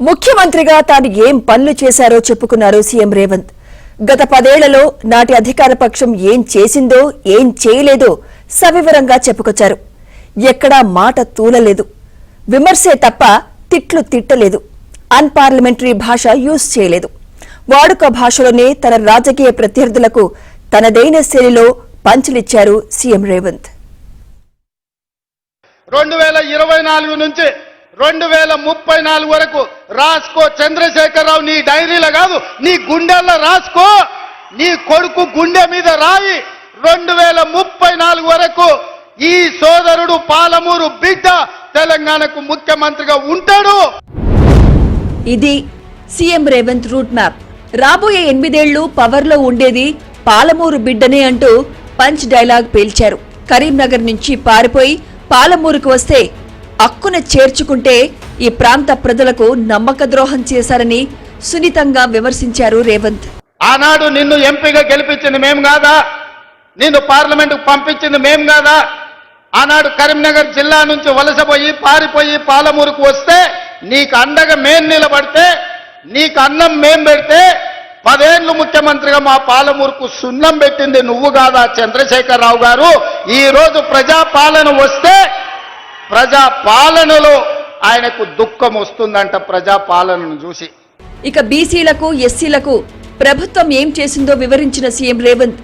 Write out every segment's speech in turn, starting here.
ముఖ్యమంత్రిగా తాను ఏం పనులు చేశారో చెప్పుకున్నారు సీఎం రేవంత్. గత 10 ఏళ్లలో నాటి అధికార పక్షం ఏం చేసిందో ఏం చేయలేదో సవివరంగా చెప్పుకొచ్చారు. ఎక్కడా మాట తూలలేదు, విమర్శే తప్ప తిట్లు తిట్టలేదు, అన్పార్లమెంటరీ భాష యూజ్ చేయలేదు. వాడుక భాషలోనే తన రాజకీయ ప్రత్యర్థులకు తనదైన శైలిలో పంచులిచ్చారు సీఎం రేవంత్. 2024 నుంచి 2034 వరకు రాసుకో చంద్రశేఖరరావు, నీ డైరీలో కాదు నీ గుండెల్లో రాసుకో, నీ కొడుకు గుండె మీద రాయి. 2034 వరకు ఈ సోదరుడు పాలమూరు బిడ్డ తెలంగాణకు ముఖ్యమంత్రిగా ఉంటాడు. ఇది సీఎం రేవంత్ రూట్ మ్యాప్. రాబోయే 8 ఏళ్లు పవర్లో ఉండేది పాలమూరు బిడ్డనే అంటూ పంచ్ డైలాగ్ పేల్చారు. కరీంనగర్ నుంచి పారిపోయి పాలమూరుకు వస్తే అక్కున చేర్చుకుంటే ఈ ప్రాంత ప్రజలకు నమ్మక ద్రోహం చేశారని సున్నితంగా విమర్శించారు రేవంత్. ఆనాడు నిన్ను ఎంపీగా గెలిపించింది మేం కాదా? నిన్ను పార్లమెంటుకు పంపించింది మేం కాదా? ఆనాడు కరీంనగర్ జిల్లా నుంచి వలసపోయి పారిపోయి పాలమూరుకు వస్తే నీకు అండగా మేం నిలబడితే, నీకు అన్నం మేం పెడితే 10 ఏళ్లు ముఖ్యమంత్రిగా మా పాలమూరుకు సున్నం పెట్టింది నువ్వు కాదా చంద్రశేఖరరావు గారు? ఈ రోజు ప్రజాపాలన వస్తే ప్రజాపాలనలో ఆయనకు దుఃఖం వస్తుందంట ప్రజాపాలనను చూసి. ఇక బీసీలకు ఎస్సీలకు ప్రభుత్వం ఏం చేసిందో వివరించిన సీఎం రేవంత్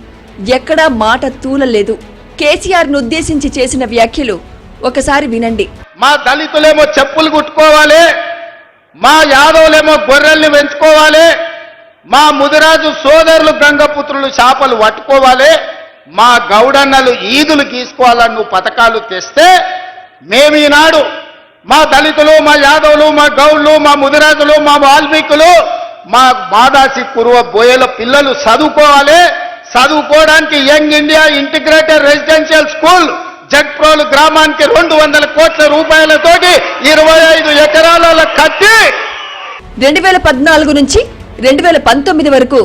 ఎక్కడా మాట తూలలేదు. కేసీఆర్ ను ఉద్దేశించి చేసిన వ్యాఖ్యలు ఒకసారి వినండి. మా దళితులేమో చెప్పులు కుట్టుకోవాలి, మా యాదవులేమో గొర్రెల్ని పెంచుకోవాలి, మా ముదిరాజు సోదరులు గంగపుత్రులు చేపలు పట్టుకోవాలి, మా గౌడన్నలు ఈదులు గీసుకోవాలని నువ్వు పథకాలు తెస్తే మేము ఈనాడు మా దళితులు, మా యాదవులు, మా గౌళ్ళు, మా ముదిరాజులు, మా వాల్మీకులు, మా బాదాసి కురువ బోయల పిల్లలు చదువుకోవాలి. చదువుకోవడానికి Young India Integrated Residential School Jagprolu గ్రామానికి 200 కోట్ల రూపాయలతోటి 25 ఎకరాల కట్టి 2014 నుంచి 2019 వరకు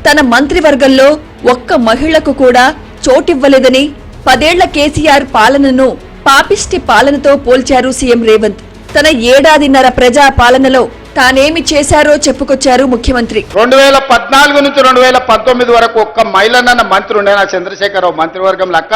తన మంత్రివర్గంలో ఒక్క మహిళకు కూడా చోటివ్వలేదని 10 ఏళ్ల కేసీఆర్ పాలనను పాపిష్టి పాలనతో పోల్చారు సీఎం రేవంత్. తన 1.5 ఏళ్ల ప్రజా పాలనలో తానేమి చేశారో చెప్పుకొచ్చారు ముఖ్యమంత్రి. 2014 నుంచి 2019 వరకు ఒక్క మహిళనన్న మంత్రి ఉండేనా చంద్రశేఖరరావు మంత్రివర్గం లెక్క?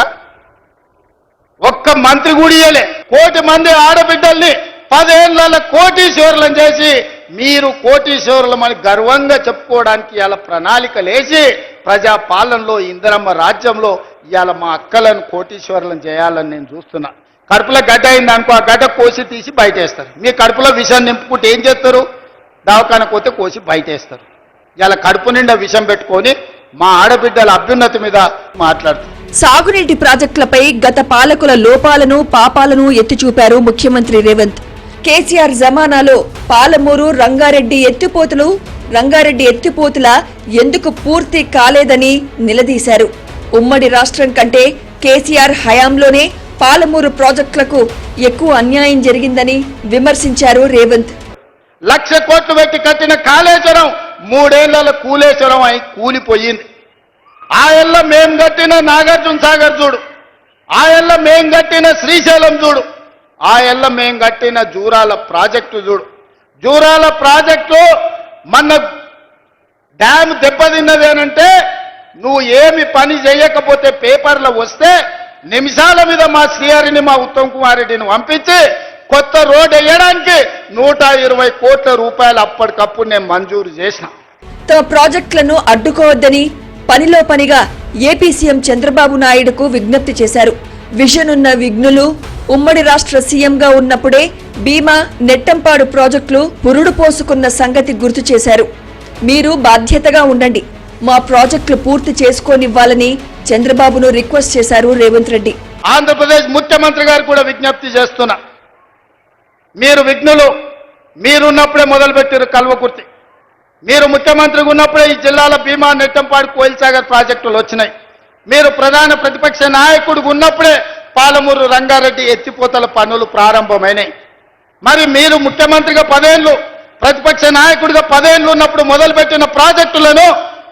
ఒక్క మంత్రి కూడా ఇయ్యలే. 1 కోటి మంది ఆడబిడ్డల్ని 10 ఏళ్ల కోటీశ్వరులను చేసి మీరు కోటీశ్వరులమని గర్వంగా చెప్పుకోవడానికి ఇవాళ ప్రణాళికలేసి ప్రజాపాలనలో ఇందిరమ్మ రాజ్యంలో ఇవాళ మా అక్కలను కోటీశ్వరులను చేయాలని నేను చూస్తున్నా. కడుపులో గడ్డ అయింది అనుకో, ఆ గడ్డ కోసి తీసి బయటేస్తారు. మీ కడుపులో విషం నింపుకుంటే ఏం చేస్తారు? దవాఖానకు పోతే కోసి బయటేస్తారు. ఇలా కడుపు నిండా విషం పెట్టుకొని మా ఆడబిడ్డల అభ్యున్నతి మీద మాట్లాడుతారు. సాగునీటి ప్రాజెక్టులపై గత పాలకుల లోపాలను పాపాలను ఎత్తిచూపారు ముఖ్యమంత్రి రేవంత్. కేసీఆర్ జమానాలో పాలమూరు రంగారెడ్డి ఎత్తిపోతుల ఎందుకు పూర్తి కాలేదని నిలదీశారు. ఉమ్మడి రాష్ట్రం కంటే కేసీఆర్ హయాంలోనే పాలమూరు ప్రాజెక్టులకు ఎక్కువ అన్యాయం జరిగిందని విమర్శించారు రేవంత్. 1,00,000 కోట్లు పెట్టి కట్టిన కాళేశ్వరం 3 ఏళ్ల కూలేశ్వరం అయి కూలిపోయింది. ఆ ఏళ్ళ మేం కట్టిన నాగార్జున సాగర్ చూడు, ఆ ఏళ్ళ మేం కట్టిన శ్రీశైలం చూడు, ఆ ఏళ్ళ మేం కట్టిన జూరాల ప్రాజెక్టు చూడు. జూరాల ప్రాజెక్టు మన డ్యామ్ దెబ్బతిన్నది అనంటే నువ్వు ఏమి పని చేయకపోతే పేపర్లో వస్తే నిమిషాల మీద మా శ్రీహరిని మా ఉత్తమ్ కుమార్ రెడ్డిని పంపించి కొత్త రోడ్ వేయడానికి 120 కోట్ల రూపాయలు అప్పటికప్పుడు నేను మంజూరు చేసిన. తమ ప్రాజెక్టులను అడ్డుకోవద్దని పనిలో పనిగా ఏపీ సీఎం చంద్రబాబు నాయుడుకు విజ్ఞప్తి చేశారు. విజన్ ఉన్న విఘ్నులు ఉమ్మడి రాష్ట్ర సీఎంగా ఉన్నప్పుడే భీమా, నెట్టంపాడు ప్రాజెక్టులు పురుడు పోసుకున్న సంగతి గుర్తు చేశారు. మీరు బాధ్యతగా ఉండండి, మా ప్రాజెక్టులు పూర్తి చేసుకోనివ్వాలని చంద్రబాబును రిక్వెస్ట్ చేశారు రేవంత్ రెడ్డి. ఆంధ్రప్రదేశ్ ముఖ్యమంత్రి గారు కూడా విజ్ఞప్తి చేస్తున్నా, మీరు విఘ్నులు, మీరున్నప్పుడే మొదలుపెట్టారు కల్వకుర్తి. మీరు ముఖ్యమంత్రిగా ఉన్నప్పుడే ఈ జిల్లాల భీమా, నెట్టంపాడు, కోయిల్సాగర్ ప్రాజెక్టులు వచ్చినాయి. మీరు ప్రధాన ప్రతిపక్ష నాయకుడు ఉన్నప్పుడే పాలమూరు రంగారెడ్డి ఎత్తిపోతల పనులు ప్రారంభమైనాయి. మరి మీరు ముఖ్యమంత్రిగా 10 ఏళ్లు, ప్రతిపక్ష నాయకుడిగా 10 ఏళ్లు ఉన్నప్పుడు మొదలుపెట్టిన ప్రాజెక్టులను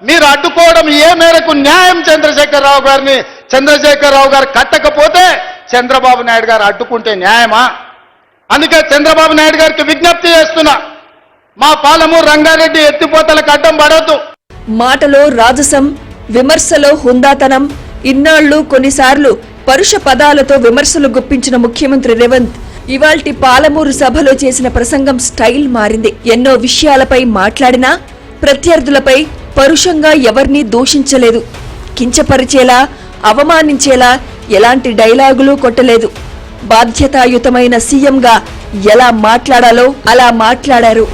మీరు అడ్డుకోవడం ఏ మేరకు న్యాయం? చంద్రశేఖరరావు గారు కట్టకపోతే చంద్రబాబు నాయుడు గారు అడ్డుకుంటే న్యాయమా? అందుకే చంద్రబాబు నాయుడు గారికి విజ్ఞప్తి చేస్తున్నా, మా పాలమూరు రంగారెడ్డి ఎత్తిపోతలకు అడ్డం పడొద్దు. మాటలో రాజసం, విమర్శలో హుందాతనం, ఇన్నాళ్లు కొన్నిసార్లు పరుష పదాలతో విమర్శలు గుప్పించిన ముఖ్యమంత్రి రేవంత్ ఇవాల్టి పాలమూరు సభలో చేసిన ప్రసంగం స్టైల్ మారింది. ఎన్నో విషయాలపై మాట్లాడినా ప్రత్యర్థులపై పరుషంగా ఎవర్నీ దూషించలేదు. కించపరిచేలా, అవమానించేలా ఎలాంటి డైలాగులు కొట్టలేదు. బాధ్యతాయుతమైన సీఎంగా ఎలా మాట్లాడాలో అలా మాట్లాడారు.